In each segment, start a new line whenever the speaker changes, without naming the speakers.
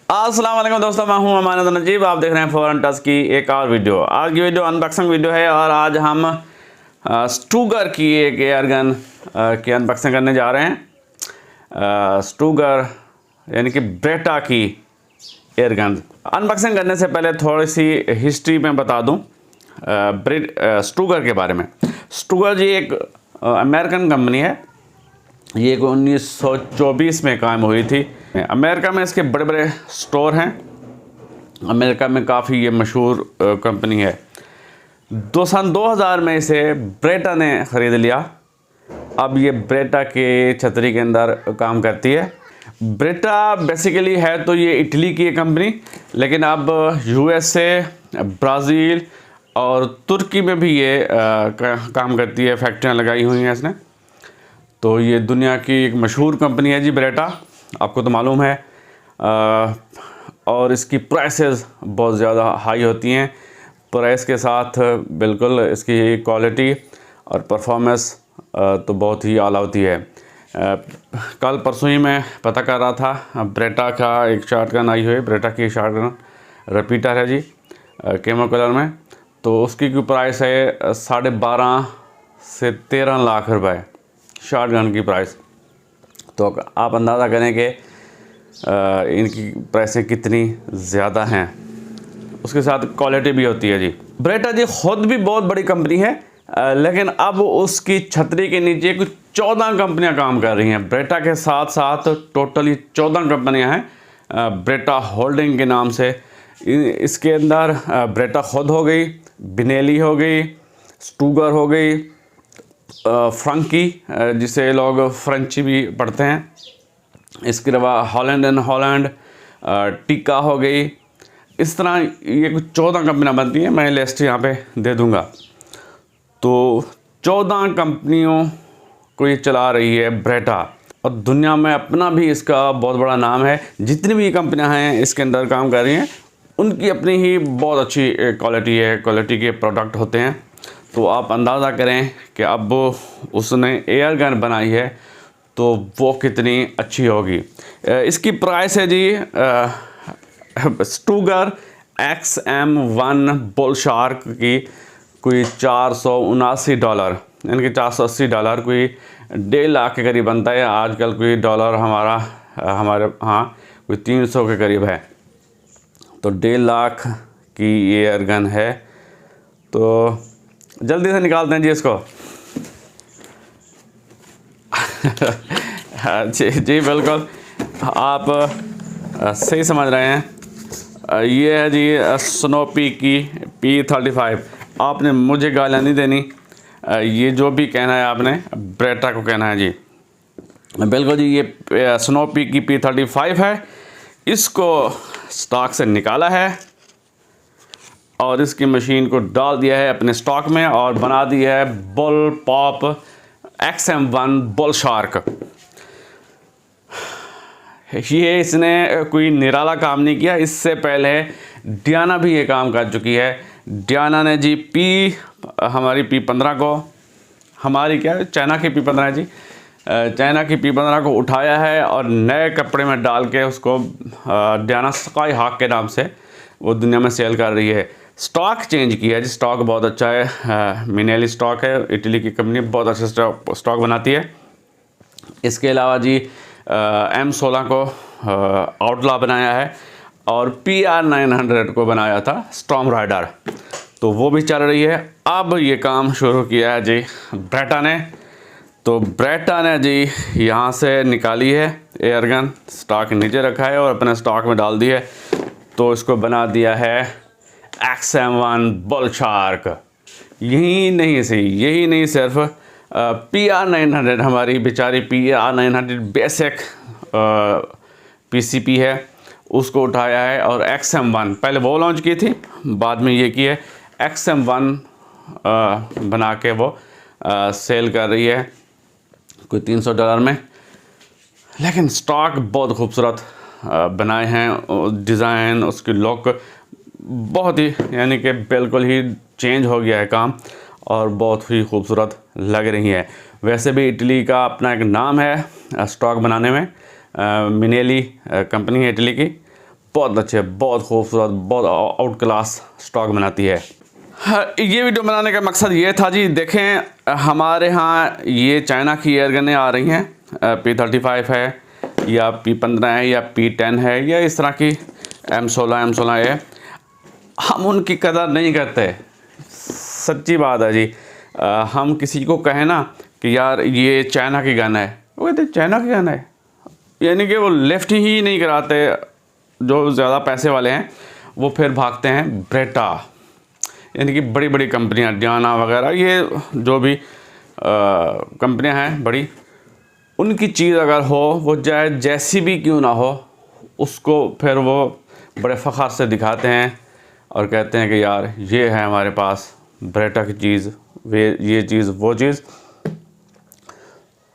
अस्सलाम वालेकुम दोस्तों, मैं हूं अमानत नजीब। आप देख रहे हैं फॉरेन टच की एक और वीडियो। आज की वीडियो अनबॉक्सिंग वीडियो है और आज हम स्टूगर की एक एयरगन की अनबॉक्सिंग करने जा रहे हैं। स्टूगर यानी कि ब्रेटा की एयरगन। अनबॉक्सिंग करने से पहले थोड़ी सी हिस्ट्री में बता दूं स्टूगर के बारे में। स्टूगर जी एक अमेरिकन कंपनी है। ये 1924 में कायम हुई थी। अमेरिका में इसके बड़े बड़े स्टोर हैं। अमेरिका में काफ़ी ये मशहूर कंपनी है। सन 2000 में इसे ब्रेटा ने ख़रीद लिया। अब ये ब्रेटा के छतरी के अंदर काम करती है। ब्रेटा बेसिकली है तो ये इटली की कंपनी, लेकिन अब यूएसए, ब्राज़ील और तुर्की में भी ये काम करती है। फैक्ट्रियाँ लगाई हुई हैं इसने। तो ये दुनिया की एक मशहूर कंपनी है जी ब्रेटा, आपको तो मालूम है। और इसकी प्राइसेस बहुत ज़्यादा हाई होती हैं। प्राइस के साथ बिल्कुल इसकी क्वालिटी और परफॉर्मेंस तो बहुत ही आला होती है। कल परसों ही मैं पता कर रहा था, ब्रेटा का एक शॉटगन आई हुई है। ब्रेटा की शॉटगन रिपीटर है जी, केमो कलर में। तो उसकी प्राइस है 12.5 से 13 लाख रुपए शॉटगन की प्राइस। तो आप अंदाज़ा करें कि इनकी प्राइसें कितनी ज़्यादा हैं। उसके साथ क्वालिटी भी होती है जी। ब्रेटा जी ख़ुद भी बहुत बड़ी कंपनी है, लेकिन अब उसकी छतरी के नीचे कुछ 14 कंपनियां काम कर रही हैं। ब्रेटा के साथ साथ टोटली 14 कंपनियां हैं ब्रेटा होल्डिंग के नाम से। इसके अंदर ब्रेटा खुद हो गई, बिनेली हो गई, स्टूगर हो गई, फ्रंकी जिसे लोग फ्रेंची भी पढ़ते हैं, इसके अलावा हॉलैंड एंड हॉलैंड, टिक्का हो गई। इस तरह ये कुछ 14 कंपनियां बनती हैं। मैं लिस्ट यहाँ पे दे दूँगा। तो 14 कंपनियों को ये चला रही है ब्रेटा, और दुनिया में अपना भी इसका बहुत बड़ा नाम है। जितनी भी कंपनियां हैं इसके अंदर काम कर रही हैं, उनकी अपनी ही बहुत अच्छी क्वालिटी है, क्वालिटी के प्रोडक्ट होते हैं। तो आप अंदाज़ा करें कि अब उसने एयर गन बनाई है तो वो कितनी अच्छी होगी। इसकी प्राइस है जी स्टूगर XM1 बुल शार्क की कोई $479, यानी कि $480, कोई 1.5 लाख के करीब बनता है। आजकल कोई डॉलर हमारे हाँ कोई 300 के करीब है। तो 1.5 लाख की एयर गन है। तो जल्दी से निकालते हैं जी इसको। जी बिल्कुल, आप सही समझ रहे हैं। ये है जी स्नोपी की P35। आपने मुझे गालियाँ नहीं देनी, ये जो भी कहना है आपने ब्रेटा को कहना है जी। बिल्कुल जी, ये स्नोपी की P35 है। इसको स्टॉक से निकाला है और इसकी मशीन को डाल दिया है अपने स्टॉक में और बना दिया है bull pop XM1 bull shark. ये इसने कोई निराला काम नहीं किया। इससे पहले डियाना भी ये काम कर चुकी है। डियाना ने जी हमारी P15 को, हमारी क्या चाइना की P15 है जी, चाइना की P15 को उठाया है और नए कपड़े में डाल के उसको डियाना स्काई हॉक के नाम से वो दुनिया में सेल कर रही है। स्टॉक चेंज किया है जी, स्टॉक बहुत अच्छा है। मिनेली स्टॉक है, इटली की कंपनी, बहुत अच्छा स्टॉक बनाती है। इसके अलावा जी M16 को आउटला बनाया है और PR900 को बनाया था स्टॉर्म राइडर। तो वो भी चल रही है। अब ये काम शुरू किया है जी ब्रेटा ने। तो ब्रेटा ने जी यहाँ से निकाली है एयरगन, स्टॉक नीचे रखा है और अपने स्टॉक में डाल दी है। तो इसको बना दिया है XM1 बुल शार्क। यही नहीं सिर्फ PR900, हमारी बेचारी PR900 बेसिक PCP है, उसको उठाया है और XM1 पहले वो लॉन्च की थी, बाद में ये की है XM1 बना के वो सेल कर रही है कोई $300 में। लेकिन स्टॉक बहुत खूबसूरत बनाए हैं, डिज़ाइन, उसकी लुक बहुत ही, यानी कि बिल्कुल ही चेंज हो गया है काम और बहुत ही खूबसूरत लग रही है। वैसे भी इटली का अपना एक नाम है स्टॉक बनाने में। मिनेली कंपनी है इटली की, बहुत अच्छे, बहुत खूबसूरत, बहुत आउट क्लास स्टॉक बनाती है। हाँ, ये वीडियो बनाने का मकसद ये था जी, देखें हमारे यहाँ ये चाइना की एयर गनें आ रही हैं, P35 है या P15 है या P10 है या इस तरह की M16 है। हम उनकी कदर नहीं करते, सच्ची बात है जी। हम किसी को कहें ना कि यार ये चाइना की गन है, वो कहते चाइना की गन है, यानी कि वो लिफ्ट ही नहीं कराते। जो ज़्यादा पैसे वाले हैं वो फिर भागते हैं ब्रेटा, यानी कि बड़ी बड़ी कंपनियां, डियाना वगैरह, ये जो भी कंपनियां हैं बड़ी, उनकी चीज़ अगर हो वो चाहे जैसी भी क्यों ना हो, उसको फिर वो बड़े फ़ख्र से दिखाते हैं और कहते हैं कि यार ये है हमारे पास ब्रेटा की चीज़, ये चीज़ वो चीज़।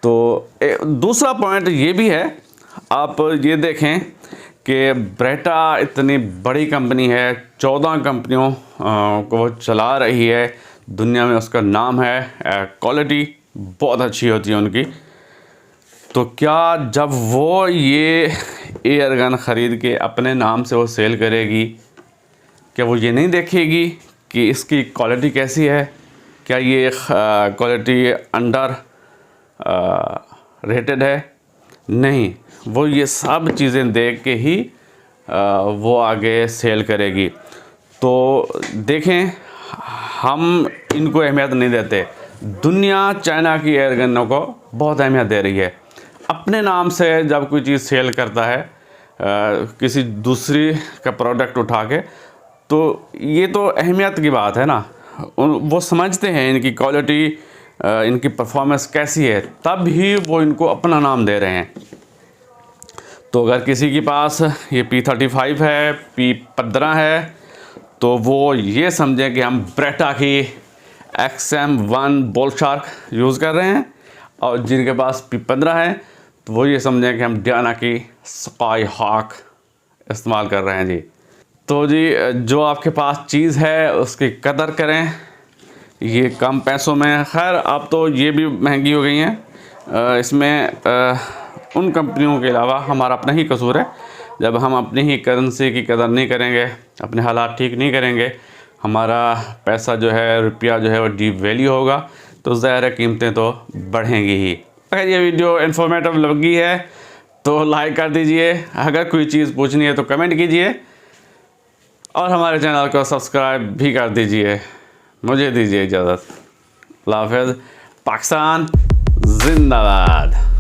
तो दूसरा पॉइंट ये भी है, आप ये देखें कि ब्रेटा इतनी बड़ी कंपनी है, 14 कंपनियों को वो चला रही है दुनिया में, उसका नाम है, क्वालिटी बहुत अच्छी होती है उनकी। तो क्या जब वो ये एयर गन ख़रीद के अपने नाम से वो सेल करेगी, क्या वो ये नहीं देखेगी कि इसकी क्वालिटी कैसी है, क्या ये क्वालिटी अंडर रेटेड है? नहीं, वो ये सब चीज़ें देख के ही वो आगे सेल करेगी। तो देखें, हम इनको अहमियत नहीं देते, दुनिया चाइना की एयर गनों को बहुत अहमियत दे रही है। अपने नाम से जब कोई चीज़ सेल करता है किसी दूसरी का प्रोडक्ट उठा के, तो ये तो अहमियत की बात है ना। वो समझते हैं इनकी क्वालिटी, इनकी परफॉर्मेंस कैसी है, तब ही वो इनको अपना नाम दे रहे हैं। तो अगर किसी के पास ये P35 है, P15 है, तो वो ये समझें कि हम ब्रेटा की XM1 बोल शार्क यूज़ कर रहे हैं, और जिनके पास P15 है तो वो ये समझें कि हम डियाना की स्काई हॉक इस्तेमाल कर रहे हैं जी। तो जी, जो आपके पास चीज़ है उसकी कदर करें, ये कम पैसों में, खैर अब तो ये भी महंगी हो गई हैं। इसमें उन कंपनियों के अलावा हमारा अपना ही कसूर है। जब हम अपनी ही करेंसी की कदर नहीं करेंगे, अपने हालात ठीक नहीं करेंगे, हमारा पैसा जो है, रुपया जो है वो डिवैल्यू होगा, तो ज़ाहिर है कीमतें तो बढ़ेंगी ही। अगर ये वीडियो इन्फॉर्मेटिव लगी है तो लाइक कर दीजिए, अगर कोई चीज़ पूछनी है तो कमेंट कीजिए, और हमारे चैनल को सब्सक्राइब भी कर दीजिए। मुझे दीजिए इजाज़त। अल्लाह हाफ़िज़। पाकिस्तान जिंदाबाद।